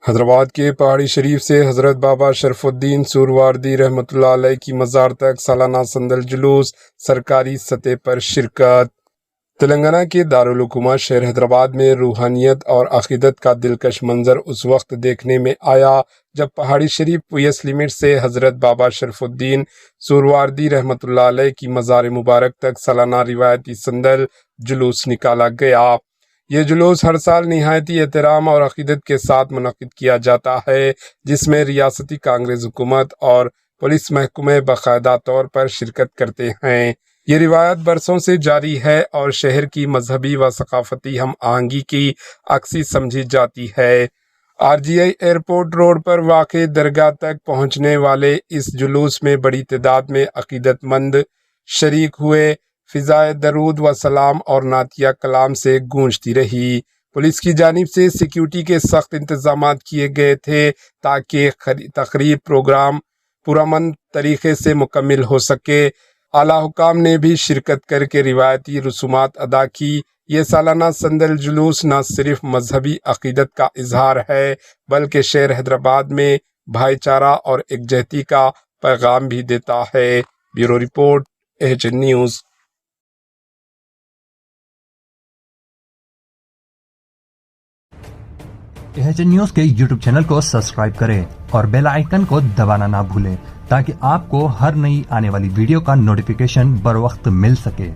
حیدرآباد کے پہاڑی شریف سے حضرت بابا شرف الدین سہروردی رحمۃ اللہ علیہ کی مزار تک سالانہ سندل جلوس، سرکاری سطح پر شرکت۔ تلنگانہ کے دارالحکومت شہر حیدرآباد میں روحانیت اور عقیدت کا دلکش منظر اس وقت دیکھنے میں آیا جب پہاڑی شریف پویس لمٹ سے حضرت بابا شرف الدین سہروردی رحمۃ اللہ علیہ کی مزار مبارک تک سالانہ روایتی سندل جلوس نکالا گیا۔ یہ جلوس ہر سال نہایتی احترام اور عقیدت کے ساتھ منعقد کیا جاتا ہے، جس میں ریاستی کانگریس حکومت اور پولیس محکمے باقاعدہ طور پر شرکت کرتے ہیں۔ یہ روایت برسوں سے جاری ہے اور شہر کی مذہبی و ثقافتی ہم آہنگی کی عکاسی سمجھی جاتی ہے۔ RGI ایئرپورٹ روڈ پر واقع درگاہ تک پہنچنے والے اس جلوس میں بڑی تعداد میں عقیدت مند شریک ہوئے۔ فضائے درود و سلام اور نعتیہ کلام سے گونجتی رہی۔ پولیس کی جانب سے سیکیورٹی کے سخت انتظامات کیے گئے تھے تاکہ تقریب پروگرام پرامن طریقے سے مکمل ہو سکے۔ اعلیٰ حکام نے بھی شرکت کر کے روایتی رسومات ادا کی۔ یہ سالانہ سندل جلوس نہ صرف مذہبی عقیدت کا اظہار ہے بلکہ شہر حیدرآباد میں بھائی چارہ اور یکجہتی کا پیغام بھی دیتا ہے۔ Bureau report, AHN news. AHN news کے YouTube چینل کو سبسکرائب کریں اور بیل آئیکن کو دبانا نہ بھولیں تاکہ آپ کو ہر نئی آنے والی ویڈیو کا نوٹیفیکیشن بر وقت مل سکے۔